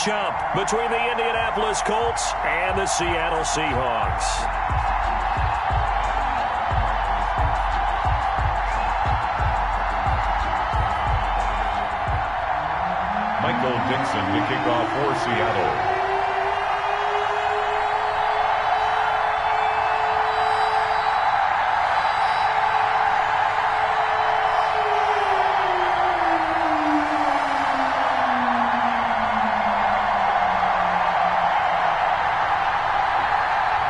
matchup between the Indianapolis Colts and the Seattle Seahawks. Michael Dixon to kick off for Seattle.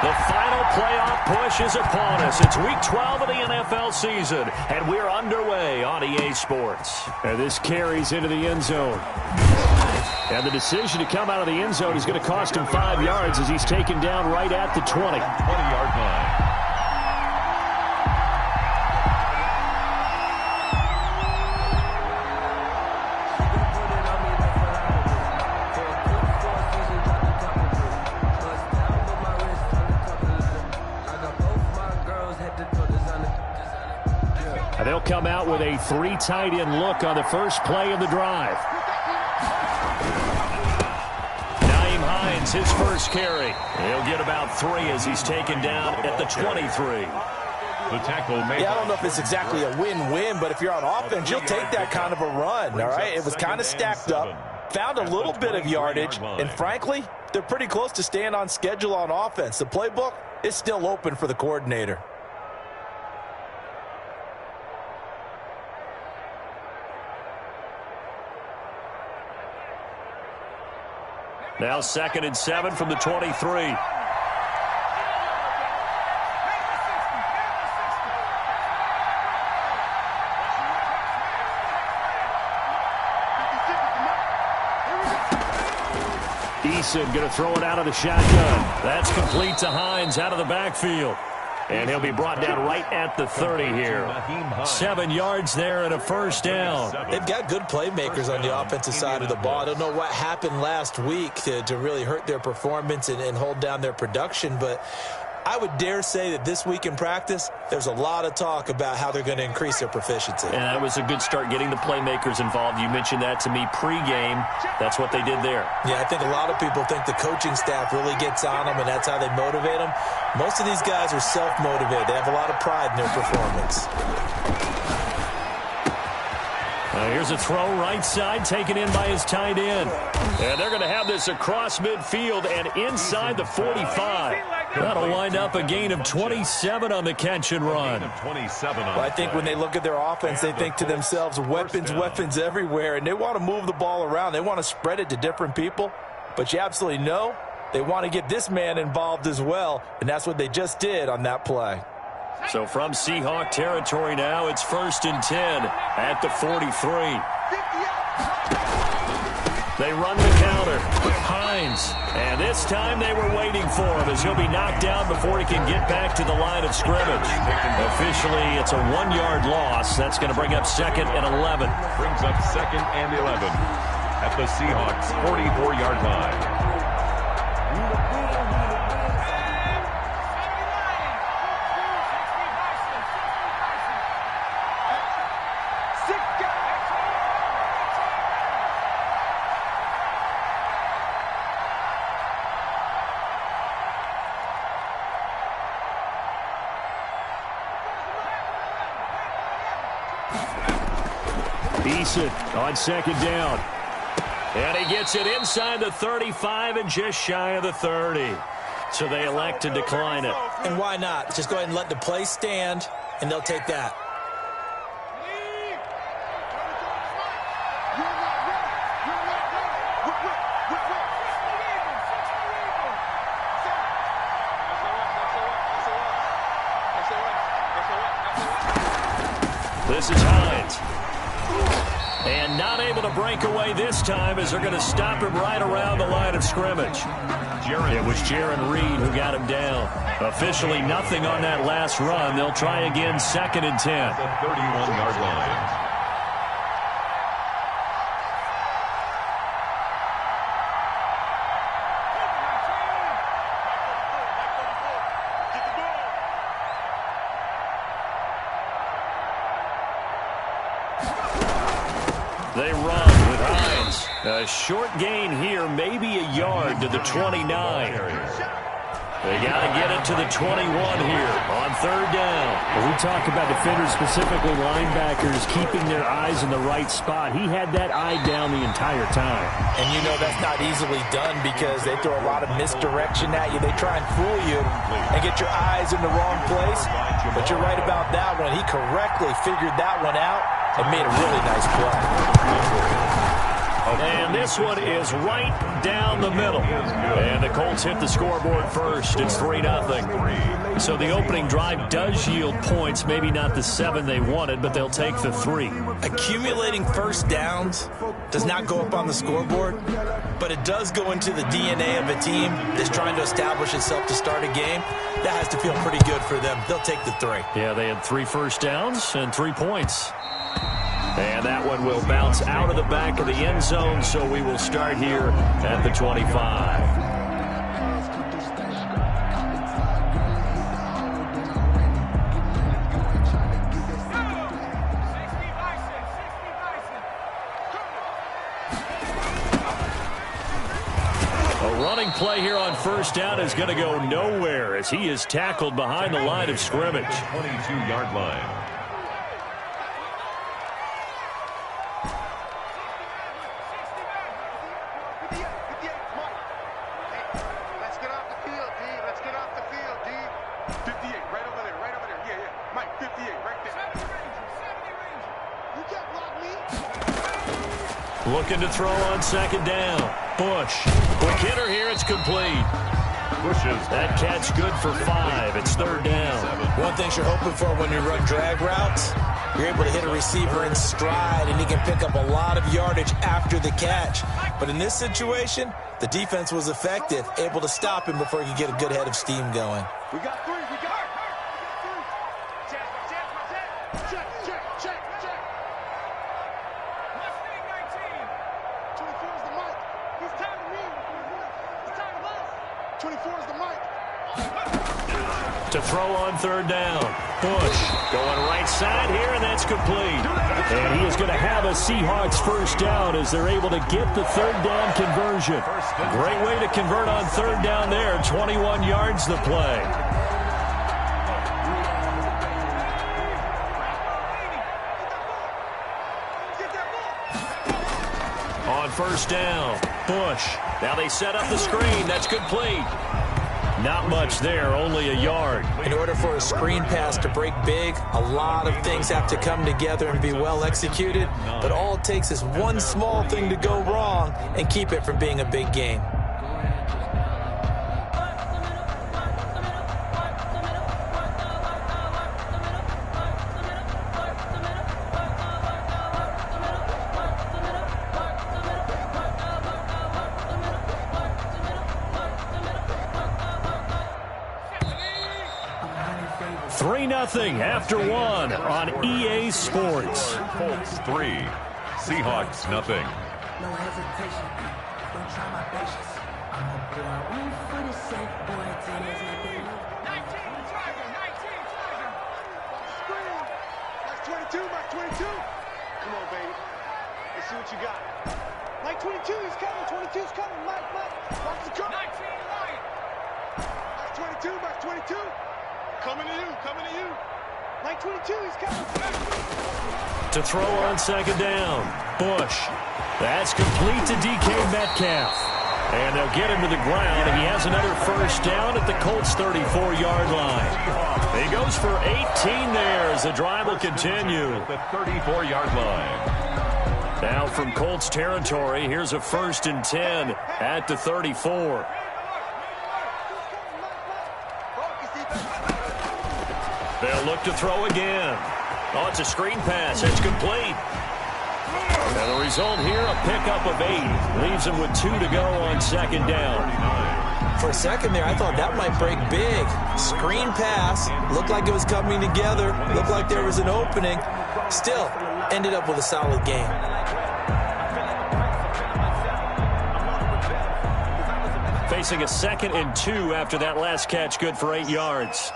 The final playoff push is upon us. It's Week 12 of the NFL season, and we're underway on EA Sports. And this carries into the end zone. And the decision to come out of the end zone is going to cost him 5 yards as he's taken down right at the 20. 20-yard line. And they'll come out with a 3 tight end look on the first play of the drive. Nyheim Hines, his first carry. He'll get about 3 as he's taken down at the 23. The tackle made. Yeah, I don't know if it's exactly a win-win, but if you're on offense, you'll take that kind of a run, all right? It was kind of stacked up, found a little bit of yardage, and frankly, they're pretty close to staying on schedule on offense. The playbook is still open for the coordinator. Now 2nd and 7 from the 23. Eason going to throw it out of the shotgun. That's complete to Hines out of the backfield. And he'll be brought down right at the 30 here. 7 yards there and a first down. They've got good playmakers on the offensive side of the ball. I don't know what happened last week to really hurt their performance and hold down their production, but I would dare say that this week in practice, there's a lot of talk about how they're going to increase their proficiency. And that was a good start getting the playmakers involved. You mentioned that to me pregame. That's what they did there. Yeah, I think a lot of people think the coaching staff really gets on them, and that's how they motivate them. Most of these guys are self-motivated. They have a lot of pride in their performance. Here's a throw right side taken in by his tight end. And they're going to have this across midfield and inside the 45. That'll wind up a gain of 27 on the catch and run. Well, I think when they look at their offense, they think to themselves, weapons everywhere, and they want to move the ball around. They want to spread it to different people. But you absolutely know they want to get this man involved as well, and that's what they just did on that play. So from Seahawk territory now, it's 1st and 10 at the 43. They run the counter. Hines. And this time they were waiting for him as he'll be knocked down before he can get back to the line of scrimmage. Officially, it's a 1-yard loss. That's going to bring up 2nd and 11. Brings up 2nd and 11 at the Seahawks' 44-yard line. Eason on 2nd down. And he gets it inside the 35 and just shy of the 30. So they elect to decline it. And why not? Just go ahead and let the play stand, and they'll take that. This is Hines. And not able to break away this time as they're going to stop him right around the line of scrimmage. It was Jaron Reed who got him down. Officially nothing on that last run. They'll try again 2nd and 10. The 31-yard line. They run with Hines. A short gain here, maybe a yard to the 29. They got to get it to the 21 here on third down. When we talk about defenders, specifically linebackers, keeping their eyes in the right spot, he had that eye down the entire time. And you know that's not easily done because they throw a lot of misdirection at you. They try and fool you and get your eyes in the wrong place. But you're right about that one. He correctly figured that one out and made a really nice play. And this one is right down the middle. And the Colts hit the scoreboard first. It's 3-0. So the opening drive does yield points. Maybe not the 7 they wanted, but they'll take the 3. Accumulating first downs does not go up on the scoreboard, but it does go into the DNA of a team that's trying to establish itself to start a game. That has to feel pretty good for them. They'll take the 3. Yeah, they had 3 first downs and 3 points. And that one will bounce out of the back of the end zone, so we will start here at the 25. Running play here on first down is going to go nowhere as he is tackled behind the line of scrimmage. 22-yard line. Let's get off the field, D. Let's get off the field, D. 58, right over there, right over there. Yeah, yeah. Mike, 58, right there. 70 Ranger. You can't block me. Looking to throw on second down. Bush. Quick hitter here. It's complete. Pushes. That catch good for 5. It's third down. One thing you're hoping for when you run drag routes, you're able to hit a receiver in stride, and he can pick up a lot of yardage after the catch. But in this situation, the defense was effective, able to stop him before he could get a good head of steam going. We got 3. We got 3. Check. 24 is the mic. He's tired of me. He's tired of us. 24 is the mic. To throw on third down. Bush going right side here, and that's complete. And he is going to have a Seahawks first down as they're able to get the third down conversion. Great way to convert on third down there. 21 yards the play. On first down, Bush. Now they set up the screen. That's complete. Not much there, only a yard. In order for a screen pass to break big, a lot of things have to come together and be well executed. But all it takes is one small thing to go wrong and keep it from being a big game. After 1 on EA Sports. Colts 3, Seahawks nothing. No hesitation. Don't try my patience. I'm a boy. One for the sake, boy. 10 is nothing. 19 Tiger. Mike 22. Mike 22. Come on, baby. Let's see what you got. Mike 22, he's coming. 22's coming. Mike. Watch the car. 19 Lion. Mike 22. Coming to you. Mike 22, he's coming. To throw on second down, Bush. That's complete to DK Metcalf. And they'll get him to the ground, and he has another first down at the Colts' 34-yard line. He goes for 18 there as the drive will continue. At the 34-yard line. Now from Colts territory, here's a 1st and 10 at the 34. They'll look to throw again. Oh, it's a screen pass. It's complete. And the result here, a pickup of 8. Leaves him with 2 to go on second down. For a second there, I thought that might break big. Screen pass. Looked like it was coming together. Looked like there was an opening. Still, ended up with a solid game. Facing a 2nd and 2 after that last catch, good for 8 yards.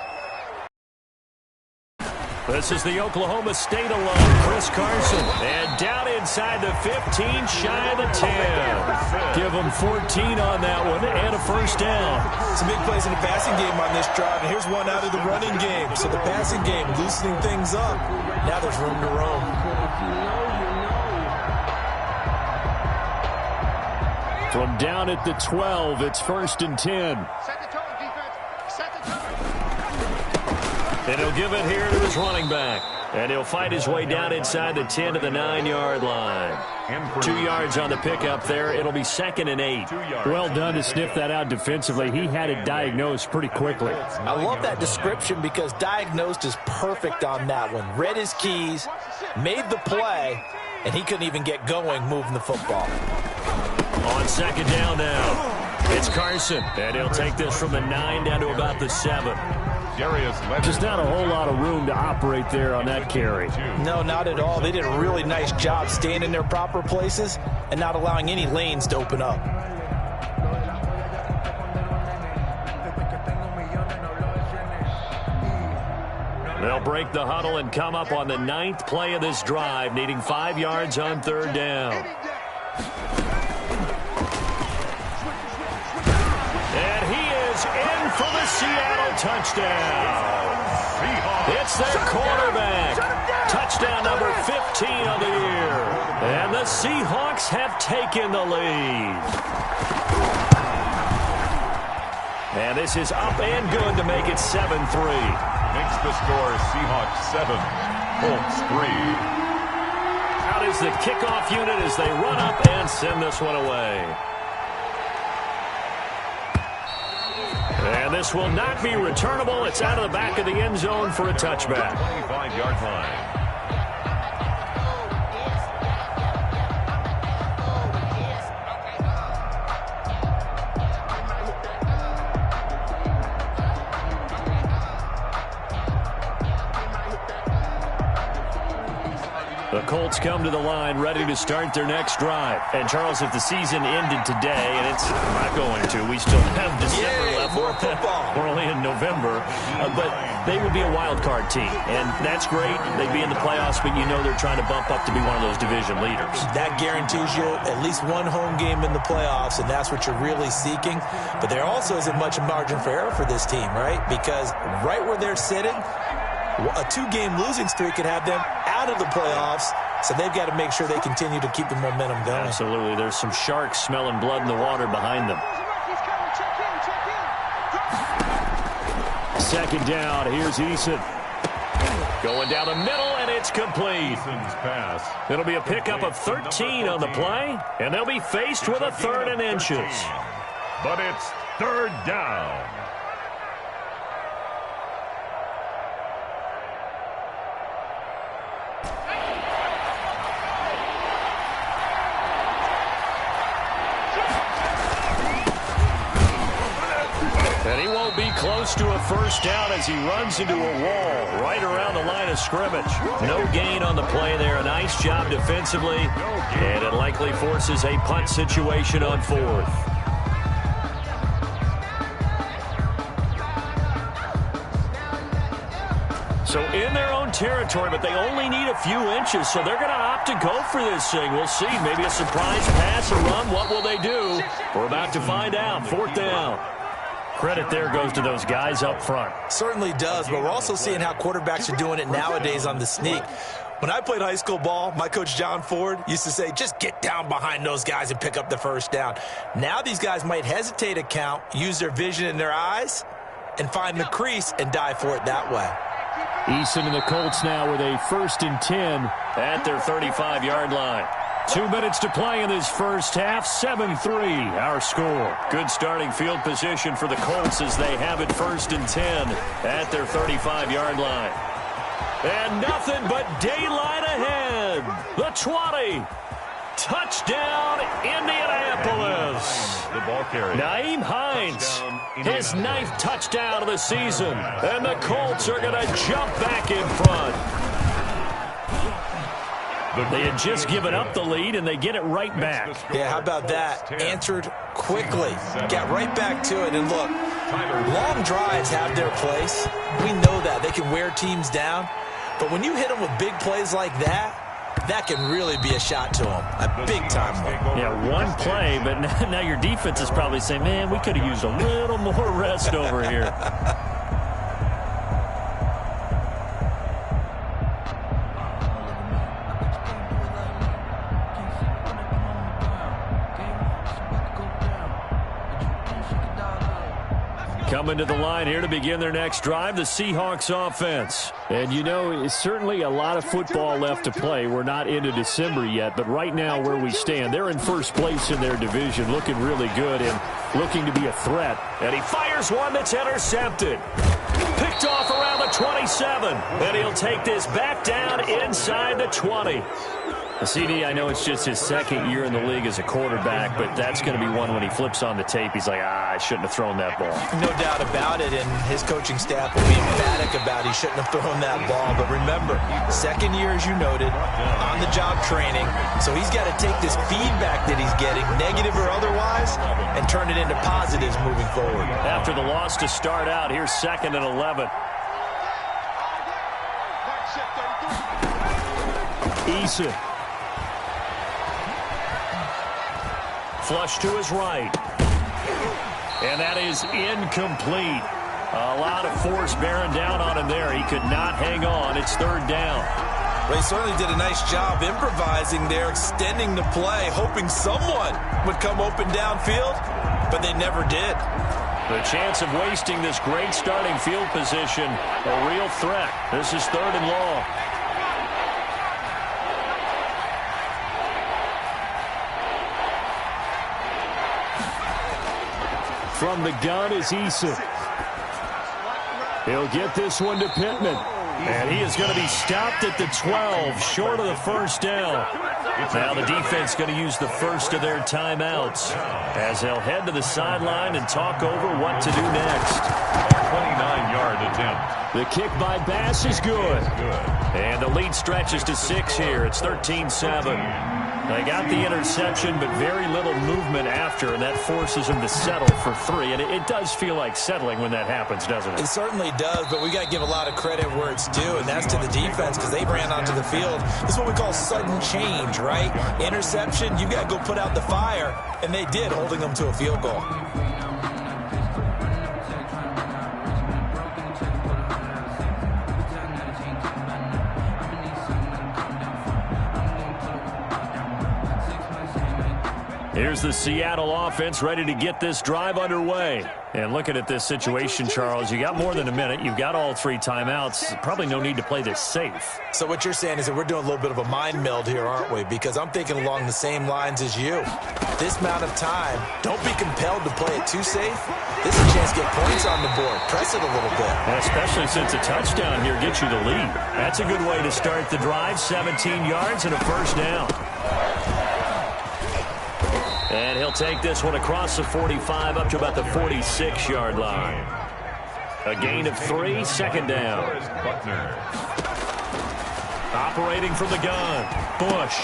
This is the Oklahoma State alum, Chris Carson. And down inside the 15, shy of the 10. Give him 14 on that one and a first down. Some big plays in the passing game on this drive, and here's one out of the running game. So the passing game loosening things up. Now there's room to roam. From down at the 12, it's 1st and 10. Set the tone, defense. Set the tone. And he'll give it here to his running back. And he'll fight his way down inside the 10 to the 9-yard line. 2 yards on the pickup there. It'll be 2nd and 8. Well done to sniff that out defensively. He had it diagnosed pretty quickly. I love that description because diagnosed is perfect on that one. Read his keys, made the play, and he couldn't even get going moving the football. On 2nd down now, it's Carson. And he'll take this from the 9 down to about the 7. Just not a whole lot of room to operate there on that carry. No, not at all. They did a really nice job staying in their proper places and not allowing any lanes to open up. They'll break the huddle and come up on the 9th play of this drive, needing 5 yards on 3rd down. And he is in for the Seattle touchdown. It's their quarterback. Touchdown number 15 of the year. And the Seahawks have taken the lead. And this is up and good to make it 7-3. Makes the score Seahawks 7, Colts 3. Out is the kickoff unit as they run up and send this one away. And this will not be returnable. It's out of the back of the end zone for a touchback. 25-yard line. The Colts come to the line ready to start their next drive. And, Charles, if the season ended today, and it's not going to, we still have December left. More football. We're only in November. But they would be a wild card team. And that's great. They'd be in the playoffs, but you know they're trying to bump up to be one of those division leaders. That guarantees you at least one home game in the playoffs, and that's what you're really seeking. But there also isn't much margin for error for this team, right? Because right where they're sitting, a 2-game losing streak could have them out of the playoffs, so they've got to make sure they continue to keep the momentum going. Absolutely. There's some sharks smelling blood in the water behind them. 2nd down, here's Eason. Going down the middle, and it's complete. Pass. It'll be a pickup of 13 on the play, and they'll be faced with a 3rd and inches. But it's 3rd down. And he won't be close to a first down as he runs into a wall right around the line of scrimmage. No gain on the play there. A nice job defensively. And it likely forces a punt situation on 4th. So in their own territory, but they only need a few inches, so they're going to opt to go for this thing. We'll see. Maybe a surprise pass or run. What will they do? We're about to find out. 4th down. Credit there goes to those guys up front. Certainly does, but we're also seeing how quarterbacks are doing it nowadays on the sneak. When I played high school ball, my coach John Ford used to say, just get down behind those guys and pick up the first down. Now these guys might hesitate a count, use their vision in their eyes, and find the crease and dive for it that way. Eason and the Colts now with a 1st and 10 at their 35-yard line. 2 minutes to play in this first half. 7-3 our score. Good starting field position for the Colts as they have it 1st and 10 at their 35-yard line. And nothing but daylight ahead. The 20. Touchdown, Indianapolis. The ball carrier. Naeem Hines, his 9th touchdown of the season. And the Colts are going to jump back in front. They had just given up the lead, and they get it right back. Yeah, how about that? Answered quickly. Got right back to it. And look, long drives have their place. We know that. They can wear teams down. But when you hit them with big plays like that, that can really be a shot to them. A big-time one. Yeah, one play, but now your defense is probably saying, man, we could have used a little more rest over here. Coming to the line here to begin their next drive, the Seahawks offense. And, you know, it's certainly a lot of football left to play. We're not into December yet, but right now where we stand, they're in first place in their division, looking really good and looking to be a threat. And he fires one that's intercepted. Picked off around the 27. And he'll take this back down inside the 20. CD, I know it's just his second year in the league as a quarterback, but that's going to be one when he flips on the tape. He's like, I shouldn't have thrown that ball. No doubt about it, and his coaching staff will be emphatic about he shouldn't have thrown that ball. But remember, second year, as you noted, on-the-job training, so he's got to take this feedback that he's getting, negative or otherwise, and turn it into positives moving forward. After the loss to start out, here's 2nd and 11. Eason. Flush to his right. And that is incomplete. A lot of force bearing down on him there. He could not hang on. It's 3rd down. They certainly did a nice job improvising there, extending the play, hoping someone would come open downfield, but they never did. The chance of wasting this great starting field position, a real threat. This is 3rd and long. From the gun is Eason. He'll get this one to Pittman. And he is going to be stopped at the 12, short of the first down. Now the defense going to use the first of their timeouts as they'll head to the sideline and talk over what to do next. 29-yard attempt. The kick by Bass is good. And the lead stretches to 6 here. It's 13-7. They got the interception, but very little movement after, and that forces them to settle for 3. And it does feel like settling when that happens, doesn't it? It certainly does, but we got to give a lot of credit where it's due, and that's to the defense because they ran onto the field. This is what we call sudden change, right? Interception, you got to go put out the fire, and they did, holding them to a field goal. Here's the Seattle offense ready to get this drive underway. And looking at this situation, Charles, you got more than a minute. You've got all 3 timeouts. Probably no need to play this safe. So what you're saying is that we're doing a little bit of a mind meld here, aren't we? Because I'm thinking along the same lines as you. This amount of time, don't be compelled to play it too safe. This is a chance to get points on the board. Press it a little bit. And especially since a touchdown here gets you the lead. That's a good way to start the drive. 17 yards and a first down. And he'll take this one across the 45 up to about the 46-yard line. A gain of 3, 2nd down. Operating from the gun, Bush.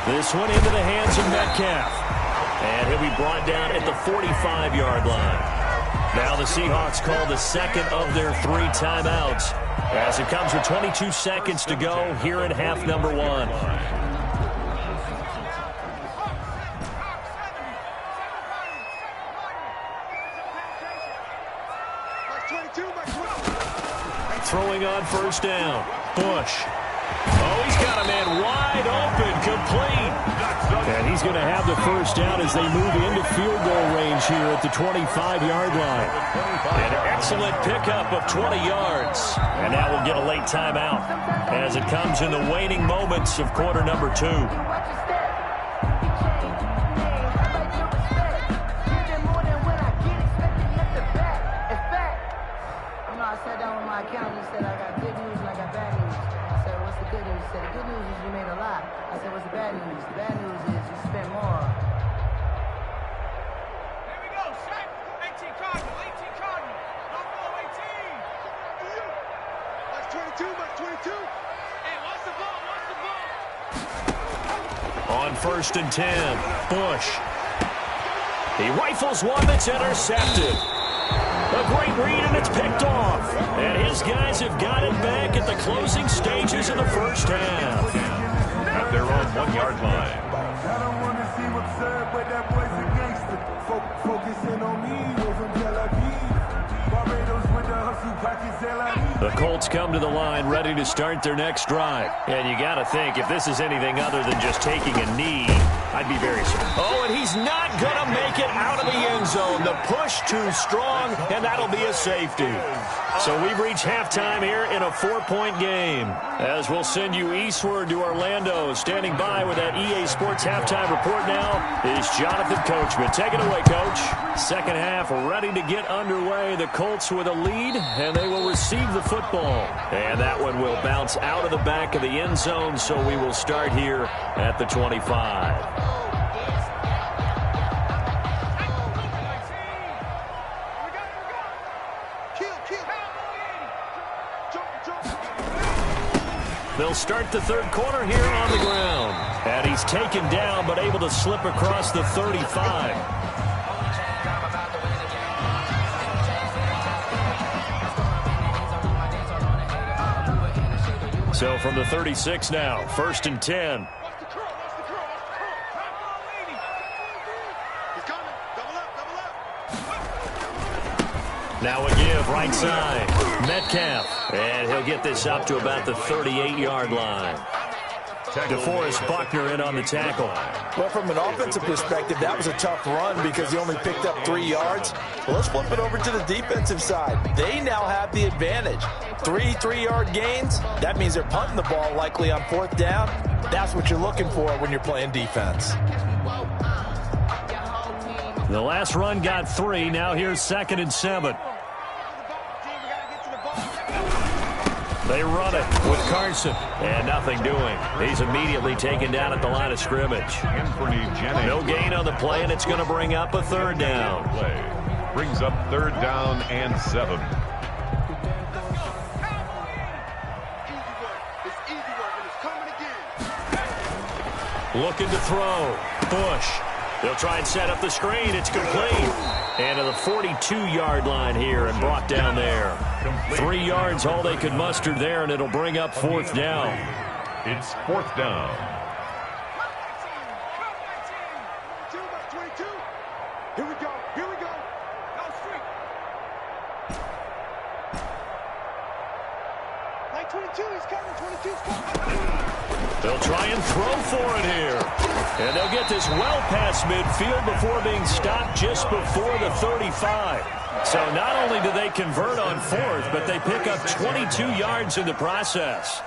This one into the hands of Metcalf. And he'll be brought down at the 45-yard line. Now the Seahawks call the 2nd of their 3 timeouts as it comes with 22 seconds to go here in half number 1. Throwing on first down. Bush. Oh, he's got a man wide open, complete. And he's going to have the first down as they move into field goal range here at the 25-yard line. An excellent pickup of 20 yards. And now we'll get a late timeout as it comes in the waning moments of quarter number 2. On 1st and 10, Bush. He rifles one that's intercepted. A great read, and it's picked off. And his guys have got it back at the closing stages of the first half. At their own 1-yard line. I don't want to see what's up, but that boy's a gangster. Focusing on me, we're from Tel Aviv. Barbados with the hustle, pockets LID. The Colts come to the line ready to start their next drive. And you got to think, if this is anything other than just taking a knee, I'd be very surprised. Oh, and he's not going to make it out of the end zone. The push too strong, and that'll be a safety. So we've reached halftime here in a 4-point game. As we'll send you eastward to Orlando. Standing by with that EA Sports halftime report now is Jonathan Coachman. Take it away, Coach. Second half ready to get underway. The Colts with a lead, and they will receive the football. And that one will bounce out of the back of the end zone, so we will start here at the 25. They'll start the third quarter here on the ground. And he's taken down, but able to slip across the 35. So from the 36 now, 1st and 10. Now a give, right side. Metcalf. And he'll get this up to about the 38-yard line. DeForest Buckner in on the tackle. Well, from an offensive perspective, that was a tough run because he only picked up 3 yards. Well, let's flip it over to the defensive side. They now have the advantage. 3 3-yard gains. That means they're punting the ball likely on 4th down. That's what you're looking for when you're playing defense. The last run got 3. Now here's 2nd and 7. They run it with Carson. And nothing doing. He's immediately taken down at the line of scrimmage. No gain on the play, and it's going to bring up a 3rd down. Brings up 3rd down and 7. Looking to throw. Bush. They'll try and set up the screen. It's complete. And to the 42-yard line here and brought down there. 3 yards, all they could muster there, and it'll bring up 4th down. It's 4th down. Here we go. Here we go. Like 22, he's coming. 22's coming. They'll try and throw for it here. And they'll get this well past midfield before being stopped just before the 35. So not only do they convert on 4th, but they pick up 22 yards in the process.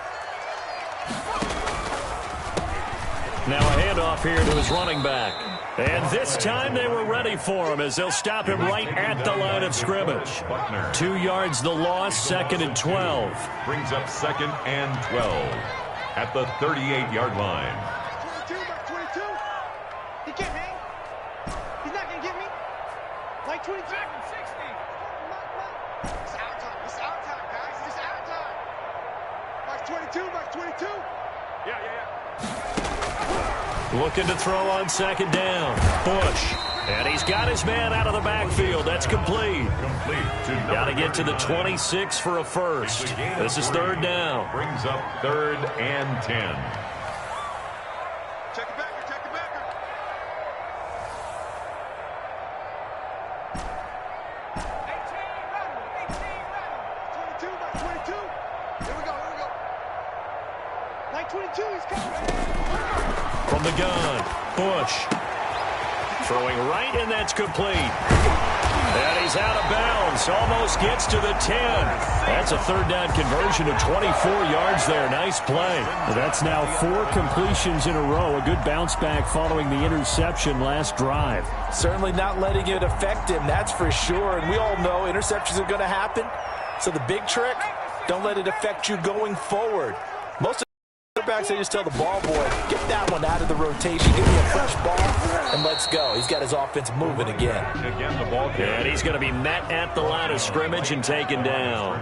Now a handoff here to his running back. And this time they were ready for him as they'll stop him right at the line of scrimmage. 2 yards the loss, 2nd and 12. Brings up 2nd and 12 at the 38-yard line. 22. He can't hang. He's not going to get me. Like 22. 60. It's our time. It's our time, guys. It's our time. Mark 22. Mark 22. Yeah. Looking to throw on 2nd down. Bush. And he's got his man out of the backfield. That's complete. Got to get to the 26 for a first. This is 3rd down. Brings up 3rd and 10. Check it back. Check it back. 22 by 22. Here we go. Like 22, he's coming. From the gun, Bush. Throwing right, and that's complete. And he's out of bounds. Almost gets to the 10. That's a 3rd down conversion of 24 yards there. Nice play. That's now 4 completions in a row. A good bounce back following the interception last drive. Certainly not letting it affect him, that's for sure. And we all know interceptions are going to happen. So the big trick, don't let it affect you going forward. Most of the quarterbacks, they just tell the ball boy, get that one out of the rotation, give me a fresh ball, and let's go. He's got his offense moving again. Again, the ball carrier. And he's going to be met at the line of scrimmage and taken down.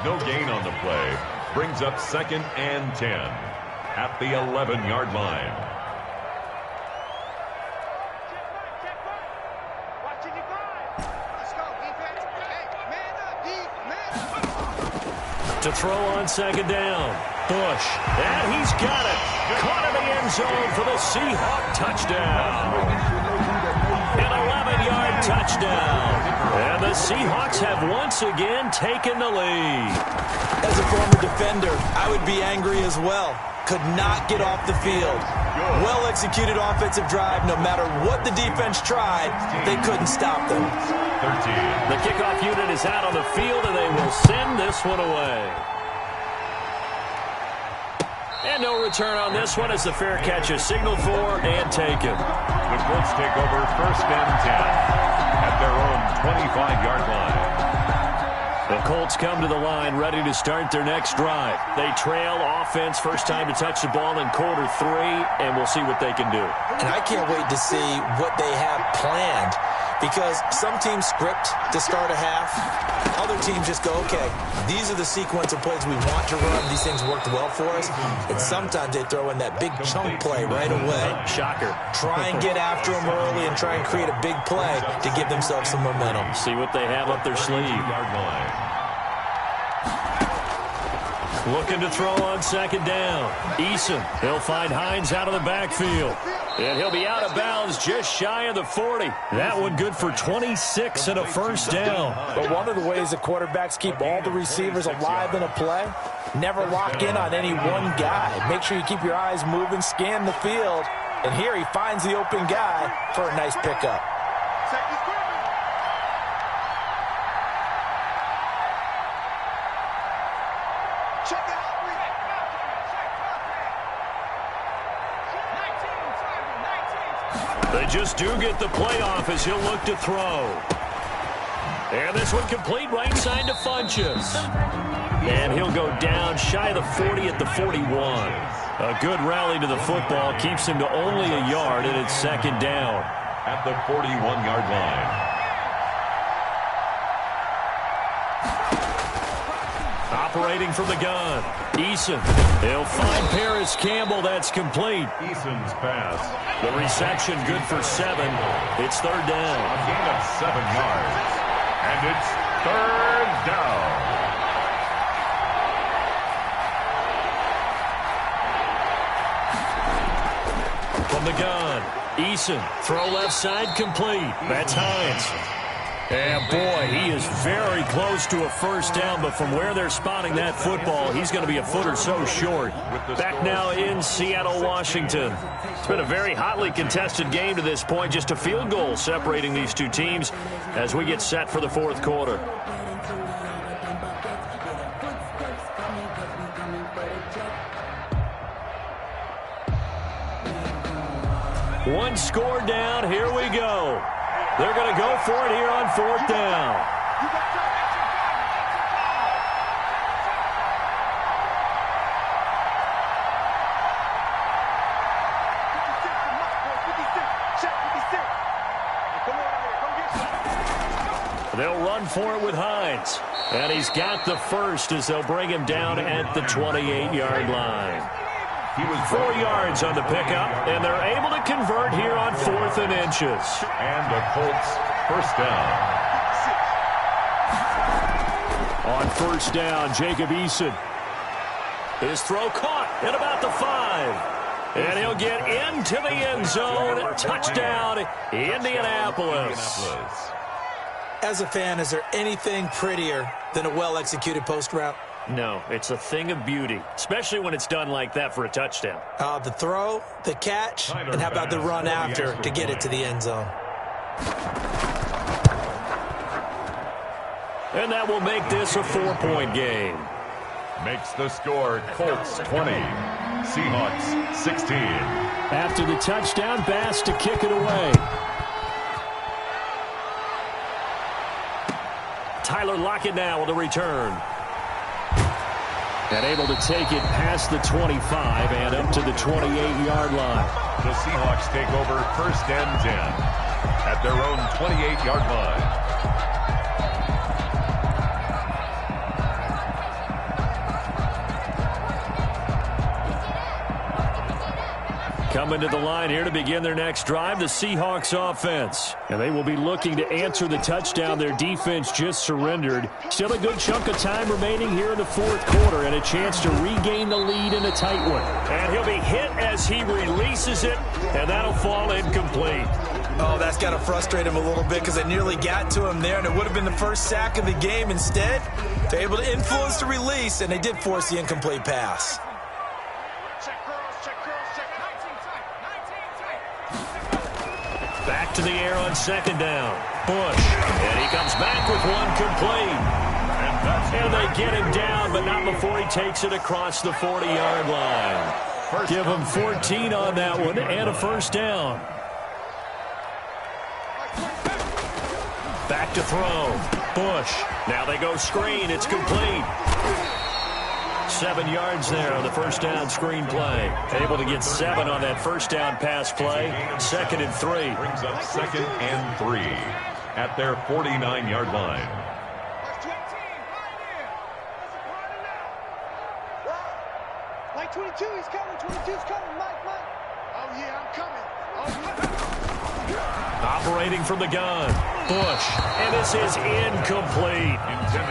No gain on the play. Brings up 2nd and 10 at the 11-yard line. Let's go, defense. to throw on second down. Bush. And he's got it. Caught in the end zone for the Seahawk touchdown. An 11-yard touchdown. And the Seahawks have once again taken the lead. As a former defender, I would be angry as well. Could not get off the field. Well-executed offensive drive. No matter what the defense tried, they couldn't stop them. 13. The kickoff unit is out on the field, and they will send this one away. And no return on this one as the fair catch is signaled for and taken. The Colts take over 1st and 10 at their own 25-yard line. The Colts come to the line ready to start their next drive. They trail offense, first time to touch the ball in quarter 3, and we'll see what they can do. And I can't wait to see what they have planned, because some teams script to start a half. Other teams just go, okay, these are the sequence of plays we want to run. These things worked well for us. And sometimes they throw in that big chunk play right away. Shocker. Try and get after them early and try and create a big play to give themselves some momentum. See what they have up their sleeve. Yard line. Looking to throw on second down. Eason. He'll find Hines out of the backfield. And he'll be out of bounds just shy of the 40. That one good for 26 and a first down. But one of the ways the quarterbacks keep all the receivers alive in a play, never lock in on any one guy. Make sure you keep your eyes moving, scan the field. And here he finds the open guy for a nice pickup. They just do get the playoff as he'll look to throw. And this one complete right side to Funchess. And he'll go down shy of the 40 at the 41. A good rally to the football keeps him to only a yard, and it's second down. At the 41-yard line. Operating from the gun. Eason. He'll find Paris Campbell. That's complete. Eason's pass. The reception good for 7. It's third down. A gain of 7 yards. And it's third down. From the gun. Eason. Throw left side complete. That's Hines. And boy, he is very close to a first down, but from where they're spotting that football, he's going to be a foot or so short. Back now in Seattle, Washington. It's been a very hotly contested game to this point, just a field goal separating these two teams as we get set for the fourth quarter. One score down, here we go. They're going to go for it here on fourth down. They'll run for it with Hines. And he's got the first as they'll bring him down at the 28-yard line. He was 4 yards on the pickup, and they're able to convert here on 4th and inches. And the Colts first down. On first down, Jacob Eason. His throw caught at about the 5. And he'll get into the end zone. Touchdown, Indianapolis. As a fan, is there anything prettier than a well-executed post route? No, it's a thing of beauty, especially when it's done like that for a touchdown. The throw, the catch, and how about the run after to get it to the end zone? And that will make this a 4-point game. Makes the score Colts 20, Seahawks 16. After the touchdown, Bass to kick it away. Tyler Lockett now with a return. And able to take it past the 25 and up to the 28-yard line. The Seahawks take over first and 10 at their own 28-yard line. Coming to the line here to begin their next drive, the Seahawks offense. And they will be looking to answer the touchdown their defense just surrendered. Still a good chunk of time remaining here in the fourth quarter and a chance to regain the lead in a tight one. And he'll be hit as he releases it, and that'll fall incomplete. Oh, that's got to frustrate him a little bit because they nearly got to him there, and it would have been the first sack of the game. Instead, they're able to influence the release, and they did force the incomplete pass. Back to the air on second down. Bush. And he comes back with one complete. And they get him down, but not before he takes it across the 40-yard line. Give him 14 on that one and a first down. Back to throw. Bush. Now they go screen. It's complete. 7 yards there on the first down screen play. Able to get 7 on that first down pass play. 2nd and 3. Brings up 2nd and 3 at their 49-yard line. Mike 22, he's coming. 22's coming. Mike. Oh, yeah, I'm coming. Operating from the gun. Bush. And this is incomplete.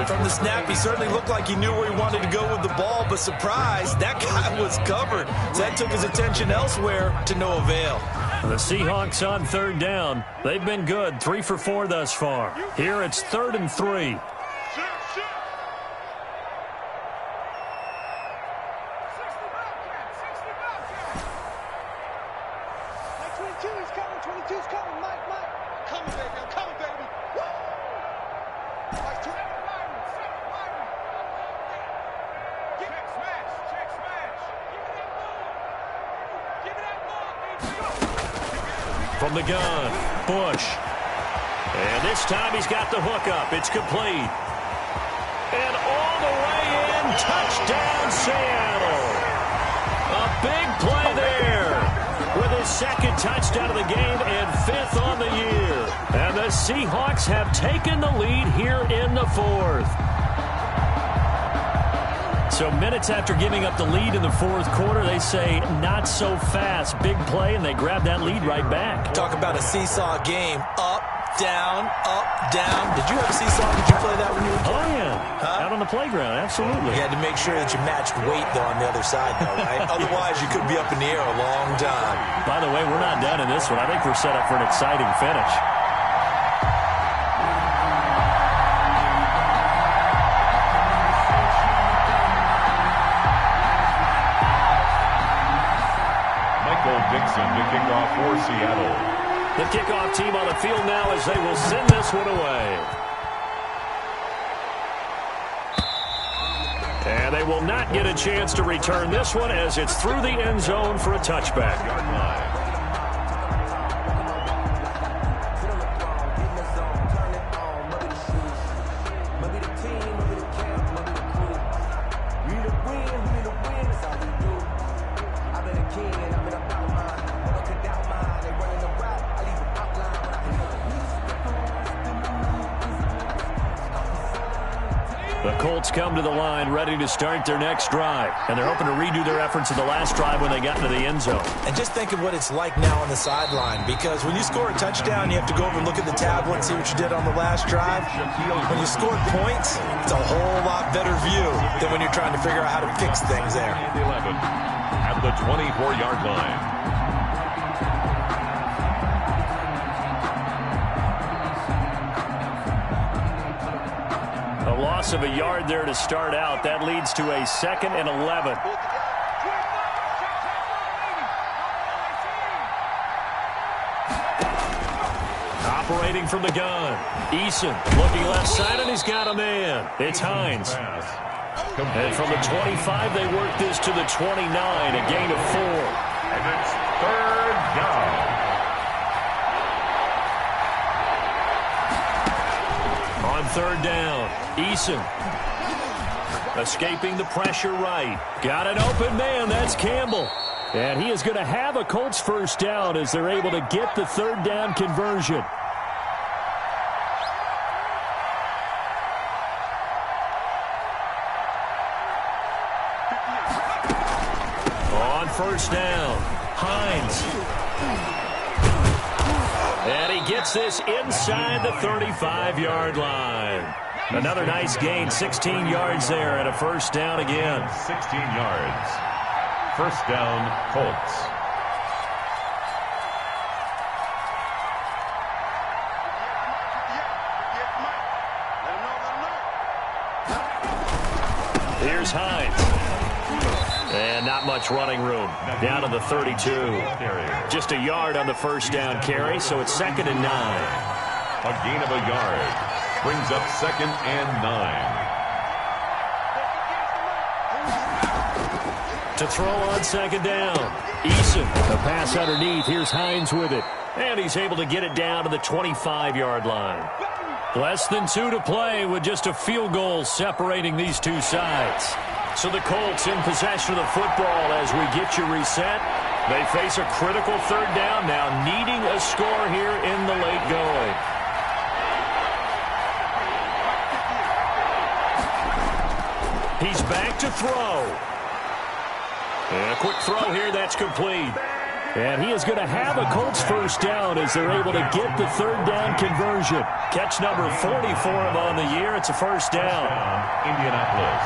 From the snap, he certainly looked like he knew where he wanted to go with the ball, but surprise, that guy was covered. So that took his attention elsewhere to no avail. The Seahawks on third down. They've been good. 3 for 4 thus far. Here it's 3rd and 3. From the gun, Bush. And this time he's got the hook up. It's complete. And all the way in, touchdown Seattle. A big play there with his 2nd touchdown of the game and 5th on the year. And the Seahawks have taken the lead here in the 4th. So minutes after giving up the lead in the 4th quarter, they say not so fast. Big play, and they grab that lead right back. Talk about a seesaw game. Up, down, up, down. Did you have a seesaw? Did you play that when you were a kid? Oh, yeah. Out on the playground, absolutely. You had to make sure that you matched weight, though, on the other side, though, right? Otherwise, you could be up in the air a long time. By the way, we're not done in this one. I think we're set up for an exciting finish. Dixon to kick off for Seattle. The kickoff team on the field now as they will send this one away. And they will not get a chance to return this one as it's through the end zone for a touchback. The Colts come to the line ready to start their next drive. And they're hoping to redo their efforts in the last drive when they got into the end zone. And just think of what it's like now on the sideline, because when you score a touchdown, you have to go over and look at the tablet and see what you did on the last drive. When you scored points, it's a whole lot better view than when you're trying to figure out how to fix things there. 11 at the 24-yard line. A loss of a yard there to start out. That leads to a 2nd and 11. Operating from the gun. Eason looking left side, and he's got a man. It's Hines. And from the 25, they work this to the 29, a gain of 4. And it's 3rd down. On 3rd down, Eason escaping the pressure right. Got an open man. That's Campbell. And he is going to have a Colts first down as they're able to get the 3rd down conversion. On 1st down, Hines. And he gets this inside the 35-yard line. Another nice gain, 16 yards there, and a first down again. 16 yards. First down, Colts. Here's Hines. And not much running room. Down to the 32. Just a yard on the first down carry, so it's 2nd and 9. A gain of a yard. Brings up 2nd and 9. To throw on 2nd down. Eason, the pass underneath. Here's Hines with it. And he's able to get it down to the 25-yard line. Less than 2 to play with just a field goal separating these two sides. So the Colts in possession of the football as we get you reset. They face a critical 3rd down now, needing a score here in the late going. He's back to throw. And a quick throw here, that's complete. And he is going to have a Colts first down as they're able to get the 3rd down conversion. Catch number 40 for him on the year. It's a first down. Indianapolis.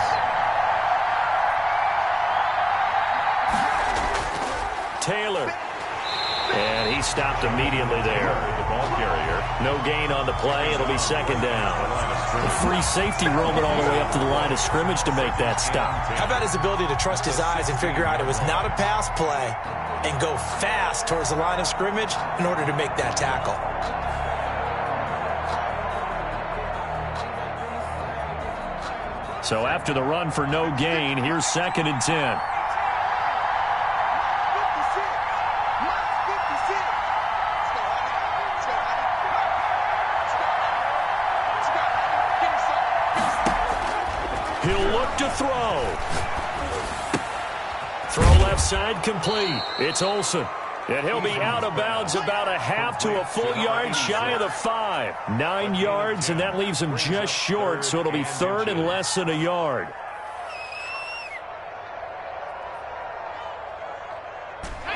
Taylor. And he stopped immediately there. The ball carrier. No gain on the play. It'll be 2nd down. A free safety roaming all the way up to the line of scrimmage to make that stop. How about his ability to trust his eyes and figure out it was not a pass play and go fast towards the line of scrimmage in order to make that tackle. So after the run for no gain, here's 2nd and 10. He'll look to throw. Throw left side complete. It's Olsen. And he'll be out of bounds about a half to a full yard shy of the 5. 9 yards, and that leaves him just short, so it'll be 3rd and less than a yard.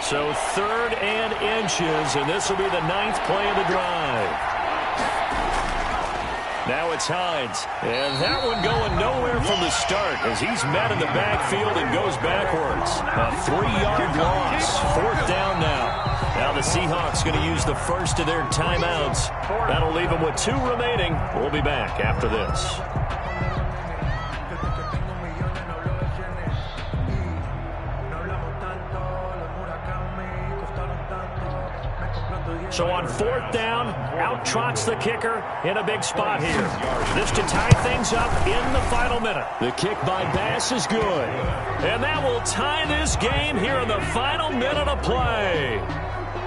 So 3rd and inches, and this will be the 9th play of the drive. Now it's Hines, and that one going nowhere from the start as he's met in the backfield and goes backwards. A 3-yard loss, 4th down now. Now the Seahawks going to use the first of their timeouts. That'll leave them with 2 remaining. We'll be back after this. So on 4th down, out trots the kicker in a big spot here. This to tie things up in the final minute. The kick by Bass is good. And that will tie this game here in the final minute of play.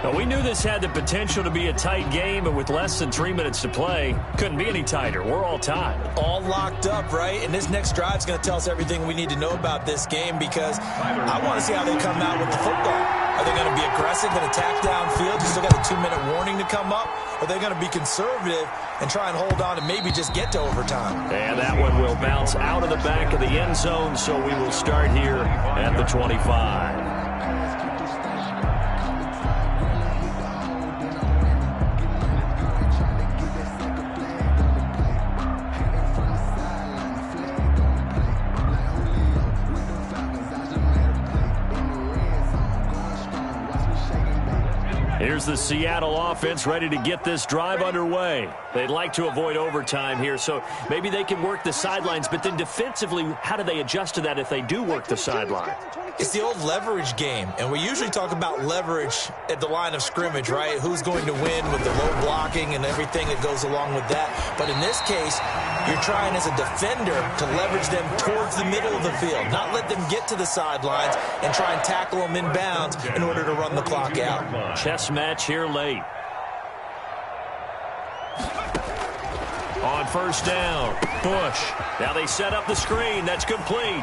Now, we knew this had the potential to be a tight game, but with less than 3 minutes to play, couldn't be any tighter. We're all tied. All locked up, right? And this next drive is going to tell us everything we need to know about this game because I want to see how they come out with the football. Are they going to be aggressive and attack downfield? You still got a 2-minute warning to come up? Or are they going to be conservative and try and hold on and maybe just get to overtime? And that one will bounce out of the back of the end zone, so we will start here at the 25. Here's the Seattle offense ready to get this drive underway. They'd like to avoid overtime here, so maybe they can work the sidelines, but then defensively, how do they adjust to that if they do work the sideline? It's the old leverage game, and we usually talk about leverage at the line of scrimmage, right? Who's going to win with the low blocking and everything that goes along with that. But in this case, you're trying as a defender to leverage them towards the middle of the field, not let them get to the sidelines and try and tackle them in bounds in order to run the clock out. Chess match here late. On 1st down, Bush. Now they set up the screen. That's complete.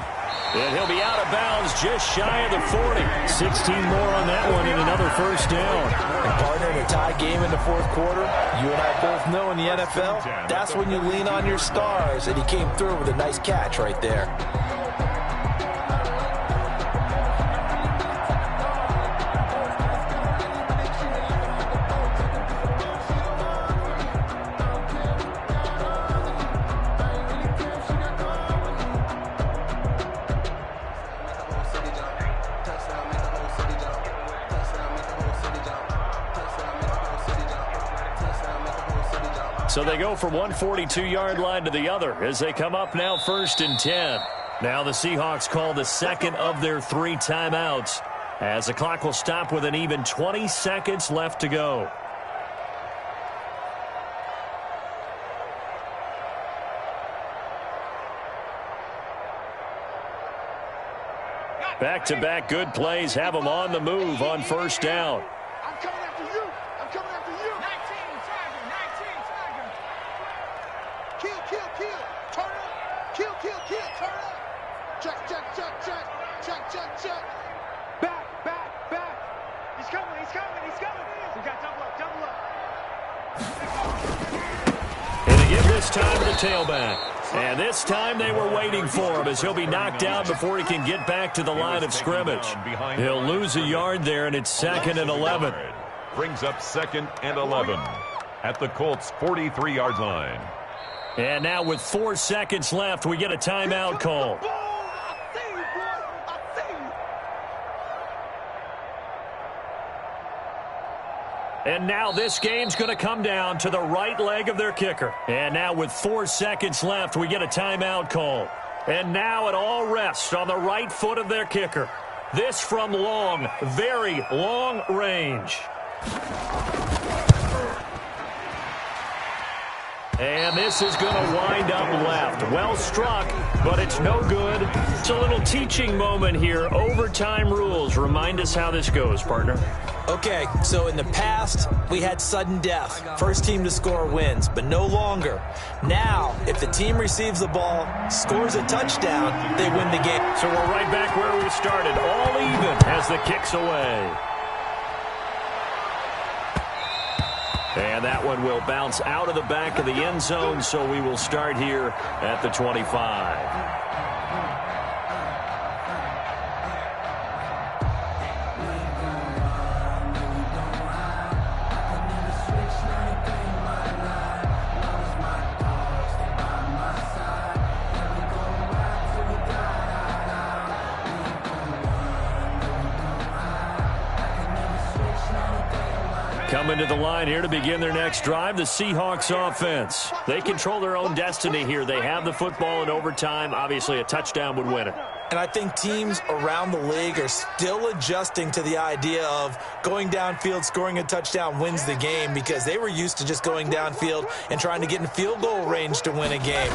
And he'll be out of bounds just shy of the 40. 16 more on that one and another 1st down. And partner, in a tie game in the 4th quarter, you and I both know in the NFL, that's when you lean on your stars, and he came through with a nice catch right there. So they go from one 42-yard line to the other as they come up now 1st and 10. Now the Seahawks call the second of their 3 timeouts as the clock will stop with an even 20 seconds left to go. Back-to-back good plays have them on the move on 1st down. I'm coming after you. I'm coming after you. 19 Tiger. Kill. Turn up. Kill. Turn up. Check. Back. He's coming. We got double up. And they give this time to the tailback. And this time they were waiting for him as he'll be knocked down before he can get back to the line of scrimmage. He'll lose a yard there, and it's 2nd and 11. Brings up 2nd and 11 at the Colts' 43-yard line. And now with 4 seconds left, we get a timeout call. And now this game's going to come down to the right leg of their kicker. And now with 4 seconds left, we get a timeout call. And now it all rests on the right foot of their kicker. This from long, very long range. And this is going to wind up left. Well struck, but it's no good. It's a little teaching moment here. Overtime rules. Remind us how this goes, partner. Okay, so in the past, we had sudden death. First team to score wins, but no longer. Now, if the team receives the ball, scores a touchdown, they win the game. So we're right back where we started, all even as the kick's away. And that one will bounce out of the back of the end zone, so we will start here at the 25. Coming to the line here to begin their next drive, the Seahawks offense. They control their own destiny here. They have the football in overtime. Obviously, a touchdown would win it. And I think teams around the league are still adjusting to the idea of going downfield, scoring a touchdown wins the game, because they were used to just going downfield and trying to get in field goal range to win a game.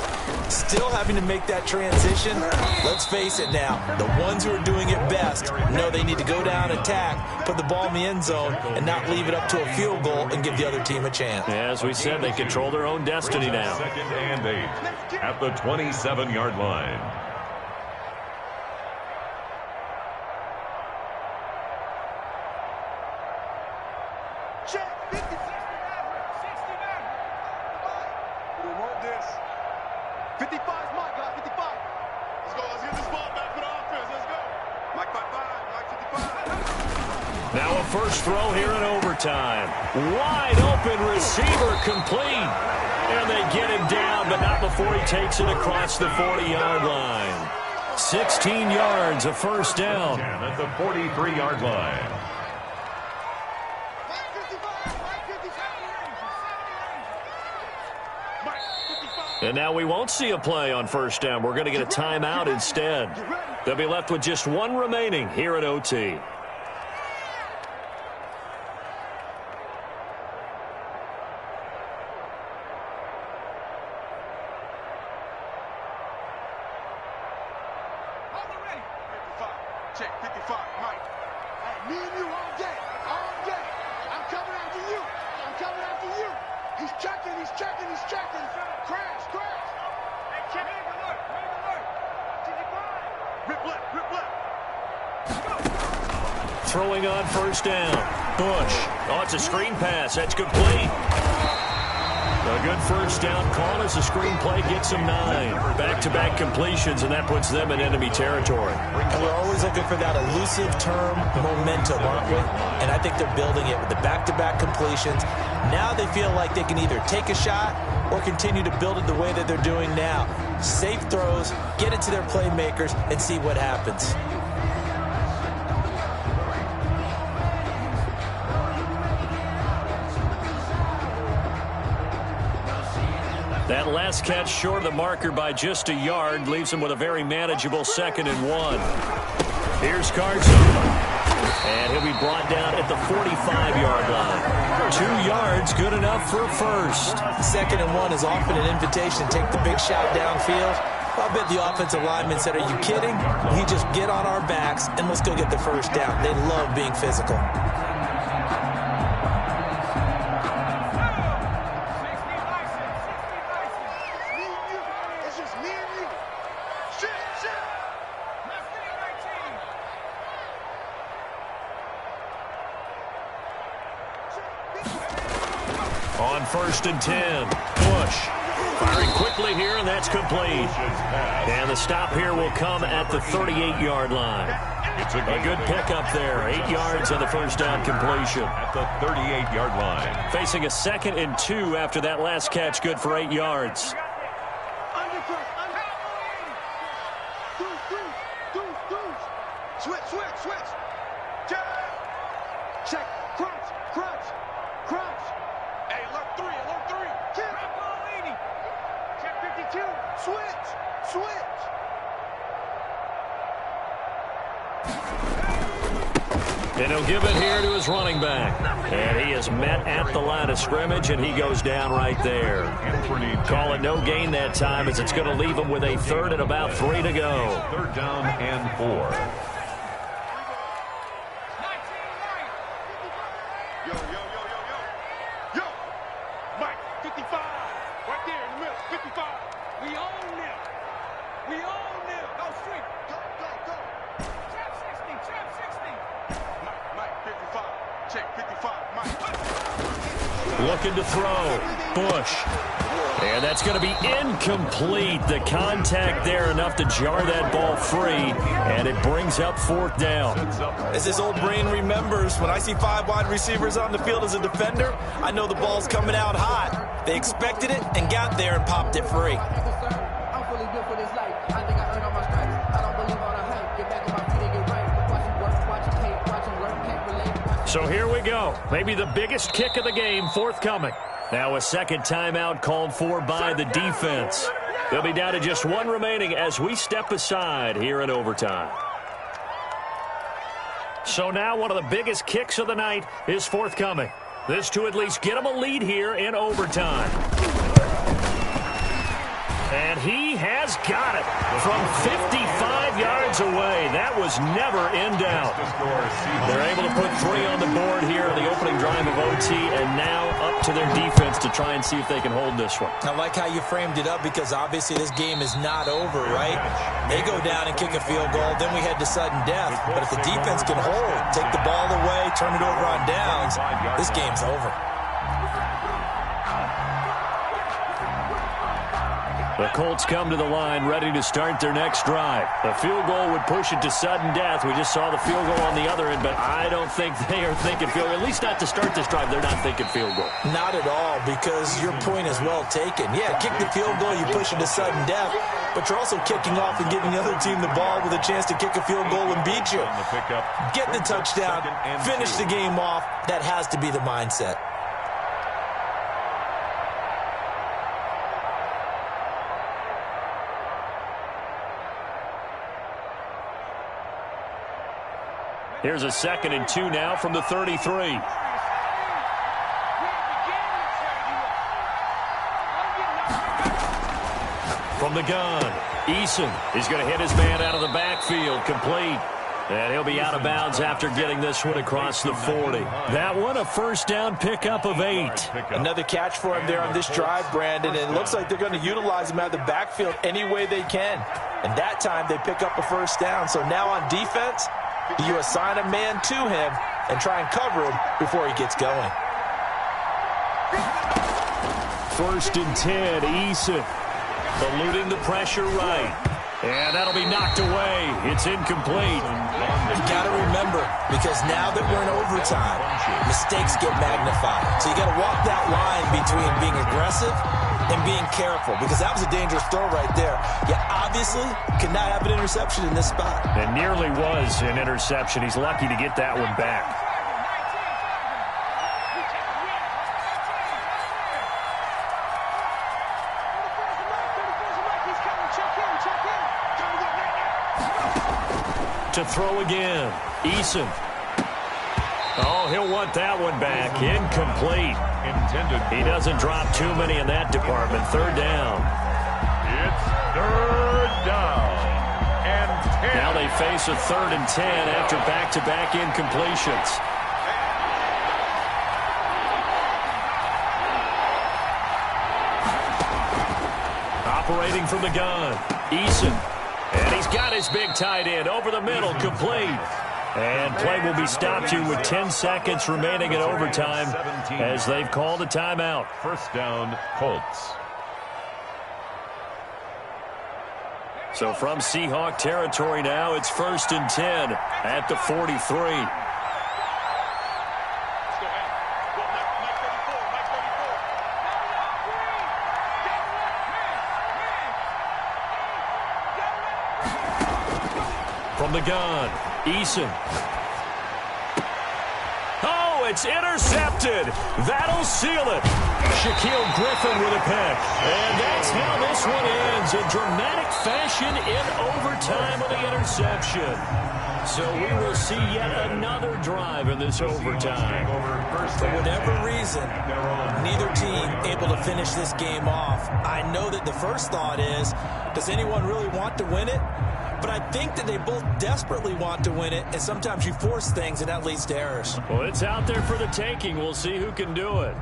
Still having to make that transition. Let's face it now, the ones who are doing it best know they need to go down, attack, put the ball in the end zone, and not leave it up to a field goal and give the other team a chance. As we said, they control their own destiny now. 2nd and 8 at the 27-yard line. Check. 50. 69. We want this. 55 is Mike, guys. 55. Let's go. Let's get this ball back for the offense. Let's go. Mike 55. Mike 55. Now a first throw here in overtime. Wide open receiver complete. And they get him down, but not before he takes it across the 40-yard line. 16 yards, a first down. At the 43-yard line. And now we won't see a play on first down. We're going to get a timeout instead. They'll be left with just one remaining here at OT. Check 55, Mike. Hey, me and you all day. I'm coming after you. He's checking. Crash. Hey, check in, alert. Rip left. Throwing on first down. Bush. Oh, it's a screen pass. That's complete. A good first down call as the screen play gets them 9. Back-to-back completions, and that puts them in enemy territory. And we're always looking for that elusive term momentum, aren't we? And I think they're building it with the back-to-back completions. Now they feel like they can either take a shot or continue to build it the way that they're doing now. Safe throws, get it to their playmakers, and see what happens. That last catch short of the marker by just a yard leaves him with a very manageable 2nd and 1. Here's Carson. And he'll be brought down at the 45-yard line. 2 yards, good enough for a first. 2nd and 1 is often an invitation to take the big shot downfield. I bet the offensive lineman said, are you kidding? He just get on our backs and let's go get the first down. They love being physical. On 1st and 10, Bush firing quickly here, and that's complete. And the stop here will come at the 38-yard line. A good pickup there, 8 yards on the first down completion. At the 38-yard line. Facing a 2nd and 2 after that last catch, good for 8 yards. Switch. Check. Crunch. Hey, alert 3. Check 52. Switch. And he'll give it here to his running back. And he is met at the line of scrimmage, and he goes down right there. Call it no gain that time, as it's going to leave him with a 3rd and about 3 to go. 3rd down and 4. Yo. Mike, 55. Right there in the middle. 55. We own them. Go straight. Go. Trap 60. Mike, 55. Check 55. Mike. Looking to throw. Bush. And that's going to be incomplete. The contact there enough to jar that ball free, and it brings up 4th down. As his old brain remembers, when I see 5 wide receivers on the field as a defender, I know the ball's coming out hot. They expected it and got there and popped it free. I'm fully built for this life. I think I earned all my stripes. I don't believe all the hype. Get back on my feet and get right. Watch them work, watch them hate, watch them learn, can't relate. So here we go. Maybe the biggest kick of the game forthcoming. Now a second timeout called for by the defense. They'll be down to just 1 remaining as we step aside here in overtime. So now one of the biggest kicks of the night is forthcoming. This to at least get them a lead here in overtime. And he has got it from 55 yards away. That was never in doubt. They're able to put 3 on the board here in the opening drive of OT, and now up to their defense to try and see if they can hold this one. I like how you framed it up, because obviously this game is not over, right? They go down and kick a field goal, then we head to sudden death. But if the defense can hold, take the ball away, turn it over on downs, this game's over. The Colts come to the line ready to start their next drive. The field goal would push it to sudden death. We just saw the field goal on the other end, but I don't think they are thinking field goal. At least not to start this drive. They're not thinking field goal. Not at all, because your point is well taken. Yeah, kick the field goal, you push it to sudden death, but you're also kicking off and giving the other team the ball with a chance to kick a field goal and beat you. Get the touchdown, finish the game off. That has to be the mindset. Here's a 2nd and 2 now from the 33. From the gun, Eason is going to hit his man out of the backfield, complete. And he'll be out of bounds after getting this one across the 40. That one, a first down pickup of 8. Another catch for him there on this drive, Brandon, and it looks like they're going to utilize him out of the backfield any way they can. And that time they pick up a first down. So now on defense, do you assign a man to him and try and cover him before he gets going? 1st and 10, Eason eluding the pressure right. And that'll be knocked away. It's incomplete. You got to remember, because now that we're in overtime, mistakes get magnified. So you got to walk that line between being aggressive and being careful, because that was a dangerous throw right there. You obviously could not have an interception in this spot. It nearly was an interception. He's lucky to get that one back. To throw again. Eason. Oh, he'll want that one back. Incomplete. He doesn't drop too many in that department. Third down. It's third down and 10. Now they face a 3rd and 10 after back-to-back incompletions. Operating from the gun. Eason. And he's got his big tight end over the middle, complete. And play will be stopped here with 10 seconds remaining in overtime as they've called a timeout. First down, Colts. So from Seahawk territory now, it's 1st and 10 at the 43. From the gun, Eason. Oh, it's intercepted. That'll seal it. Shaquille Griffin with a pick. And that's how this one ends. In dramatic fashion in overtime with the interception. So we will see yet another drive in this overtime. For whatever reason, neither team able to finish this game off. I know that the first thought is, does anyone really want to win it? But I think that they both desperately want to win it, and sometimes you force things, and that leads to errors. Well, it's out there for the taking. We'll see who can do it.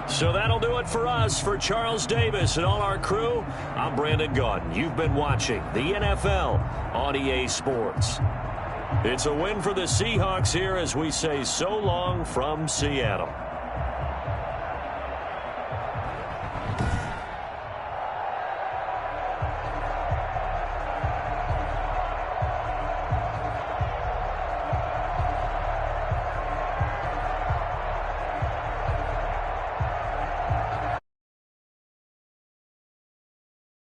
So that'll do it for us. For Charles Davis and all our crew, I'm Brandon Gaudin. You've been watching the NFL on EA Sports. It's a win for the Seahawks here as we say so long from Seattle.